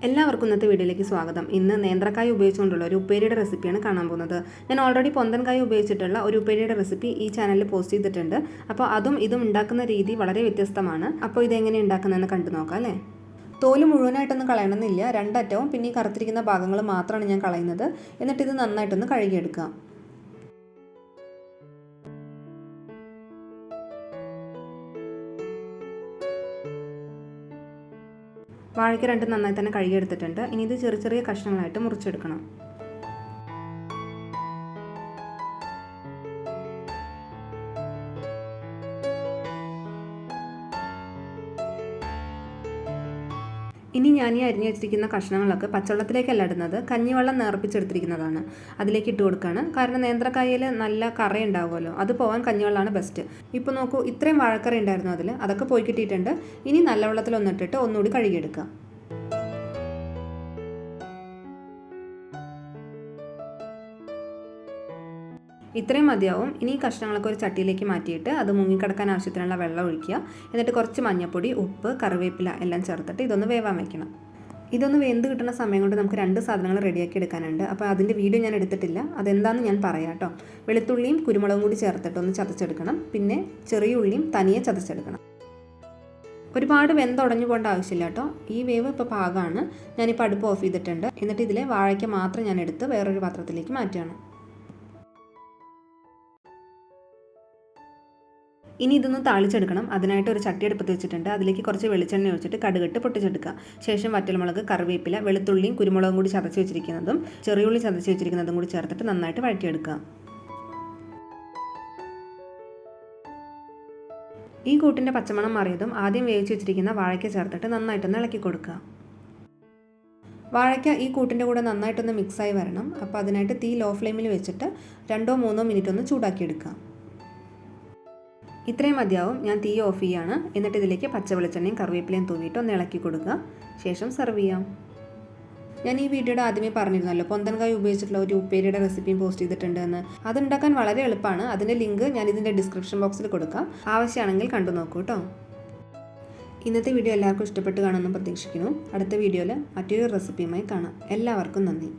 എല്ലാവർക്കും ഇന്നത്തെ വീഡിയോയിലേക്ക് സ്വാഗതം. ഇന്ന് നേന്ത്രക്കായ ഉപയോഗിച്ചുകൊണ്ടുള്ള ഒരു ഉപ്പേരിയുടെ റെസിപ്പിയാണ് കാണാൻ പോകുന്നത്. ഞാൻ ഓൾറെഡി പൊന്തൻകായ ഉപയോഗിച്ചിട്ടുള്ള ഒരു ഉപ്പേരിയുടെ റെസിപ്പി ഈ ചാനലിൽ പോസ്റ്റ് ചെയ്തിട്ടുണ്ട്. അപ്പോൾ അതും ഇതും ഉണ്ടാക്കുന്ന രീതി വളരെ വ്യത്യസ്തമാണ്. അപ്പോൾ ഇതെങ്ങനെ ഉണ്ടാക്കുന്നതെന്ന് കണ്ടു നോക്കാം അല്ലേ. തോല് മുഴുവനായിട്ടൊന്നും കളയണമെന്നില്ല. രണ്ടറ്റവും പിന്നെ ഈ കറുത്തിരിക്കുന്ന ഭാഗങ്ങൾ മാത്രമാണ് ഞാൻ കളയുന്നത്. എന്നിട്ട് ഇത് നന്നായിട്ടൊന്ന് കഴുകിയെടുക്കാം. വാഴയ്ക്ക് രണ്ടും നന്നായി തന്നെ കഴുകിയെടുത്തിട്ടുണ്ട്. ഇനി ഇത് ചെറിയ ചെറിയ കഷ്ണങ്ങളായിട്ട് മുറിച്ചെടുക്കണം. ഇനി ഞാൻ ഈ അരിഞ്ഞു വെച്ചിരിക്കുന്ന കഷ്ണങ്ങളൊക്കെ പച്ചവെള്ളത്തിലേക്കല്ല ഇടുന്നത്, കഞ്ഞിവെള്ളം നേർപ്പിച്ചെടുത്തിരിക്കുന്നതാണ്. അതിലേക്ക് ഇട്ട് കൊടുക്കുകയാണ്. കാരണം നേന്ത്രക്കായയിൽ നല്ല കറ ഉണ്ടാവുമല്ലോ, അത് പോകാൻ കഞ്ഞിവെള്ളമാണ് ബെസ്റ്റ്. ഇപ്പോൾ നോക്കൂ, ഇത്രയും വാഴക്കറി ഉണ്ടായിരുന്നു അതിൽ, അതൊക്കെ പോയി കിട്ടിയിട്ടുണ്ട്. ഇനി നല്ല വെള്ളത്തിലൊന്നിട്ടിട്ട് ഒന്നുകൂടി കഴുകിയെടുക്കാം. ഇത്രയും മതിയാവും. ഇനി ഈ കഷ്ണങ്ങളൊക്കെ ഒരു ചട്ടിയിലേക്ക് മാറ്റിയിട്ട് അത് മുങ്ങിക്കിടക്കാൻ ആവശ്യത്തിനുള്ള വെള്ളം ഒഴിക്കുക. എന്നിട്ട് കുറച്ച് മഞ്ഞൾപ്പൊടി, ഉപ്പ്, കറിവേപ്പില എല്ലാം ചേർത്തിട്ട് ഇതൊന്ന് വേവാൻ വയ്ക്കണം. ഇതൊന്ന് വെന്ത് കിട്ടുന്ന സമയം കൊണ്ട് നമുക്ക് 2 സാധനങ്ങൾ റെഡിയാക്കി എടുക്കാനുണ്ട്. അപ്പോൾ അതിൻ്റെ വീഡിയോ ഞാൻ എടുത്തിട്ടില്ല, അതെന്താണെന്ന് ഞാൻ പറയാം കേട്ടോ. വെളുത്തുള്ളിയും കുരുമുളകും കൂടി ചേർത്തിട്ട് ഒന്ന് ചതച്ചെടുക്കണം. പിന്നെ ചെറിയ ഉള്ളിയും തനിയെ ചതച്ചെടുക്കണം. ഒരുപാട് വെന്തുടഞ്ഞു പോകേണ്ട ആവശ്യമില്ല കേട്ടോ. ഈ വേവ് ഇപ്പോൾ പാകമാണ്. ഞാനിപ്പോൾ അടുപ്പ് ഓഫ് ചെയ്തിട്ടുണ്ട്. എന്നിട്ട് ഇതിലെ വാഴയ്ക്ക മാത്രം ഞാൻ എടുത്ത് വേറൊരു പാത്രത്തിലേക്ക് മാറ്റുകയാണ്. ഇനി ഇതൊന്ന് താളിച്ചെടുക്കണം. അതിനായിട്ട് ഒരു ചട്ടി അടുപ്പത്ത് വെച്ചിട്ടുണ്ട്. അതിലേക്ക് കുറച്ച് വെളിച്ചെണ്ണ ഒഴിച്ചിട്ട് കടുകിട്ട് പൊട്ടിച്ചെടുക്കുക. ശേഷം വറ്റൽമുളക്, കറിവേപ്പില, വെളുത്തുള്ളിയും കുരുമുളകും കൂടി ചതച്ച് വെച്ചിരിക്കുന്നതും ചെറിയുള്ളി ചതച്ച് വെച്ചിരിക്കുന്നതും കൂടി ചേർത്തിട്ട് നന്നായിട്ട് വഴറ്റിയെടുക്കുക. ഈ കൂട്ടിൻ്റെ പച്ചമണം മാറിയതും ആദ്യം വേവിച്ച് വെച്ചിരിക്കുന്ന വാഴയ്ക്ക ചേർത്തിട്ട് നന്നായിട്ടൊന്ന് ഇളക്കി കൊടുക്കുക. വാഴയ്ക്ക ഈ കൂട്ടിൻ്റെ കൂടെ നന്നായിട്ടൊന്ന് മിക്സായി വരണം. അപ്പോൾ അതിനായിട്ട് തീ ലോ ഫ്ലെയിമിൽ വെച്ചിട്ട് 2-3 മിനിറ്റ് ഒന്ന് ചൂടാക്കിയെടുക്കുക. ഇത്രയും മതിയാവും. ഞാൻ തീ ഓഫ് ചെയ്യാണ്. എന്നിട്ട് ഇതിലേക്ക് പച്ച വെളിച്ചെണ്ണയും കറിവേപ്പിലയും തൂവിയിട്ട് ഒന്ന് ഇളക്കി കൊടുക്കുക. ശേഷം സെർവ് ചെയ്യാം. ഞാൻ ഈ വീഡിയോയുടെ ആദ്യമേ പറഞ്ഞിരുന്നല്ലോ, പൊന്തൻകായ ഉപയോഗിച്ചിട്ടുള്ള ഒരു ഉപ്പേരിയുടെ റെസിപ്പിയും പോസ്റ്റ് ചെയ്തിട്ടുണ്ട് എന്ന്. അതുണ്ടാക്കാൻ വളരെ എളുപ്പമാണ്. അതിൻ്റെ ലിങ്ക് ഞാൻ ഇതിൻ്റെ ഡിസ്ക്രിപ്ഷൻ ബോക്സിൽ കൊടുക്കാം. ആവശ്യമാണെങ്കിൽ കണ്ടു നോക്കൂ കേട്ടോ. ഇന്നത്തെ വീഡിയോ എല്ലാവർക്കും ഇഷ്ടപ്പെട്ട് കാണുമെന്ന് പ്രതീക്ഷിക്കുന്നു. അടുത്ത വീഡിയോയിൽ മറ്റൊരു റെസിപ്പിയുമായി കാണാം. എല്ലാവർക്കും നന്ദി.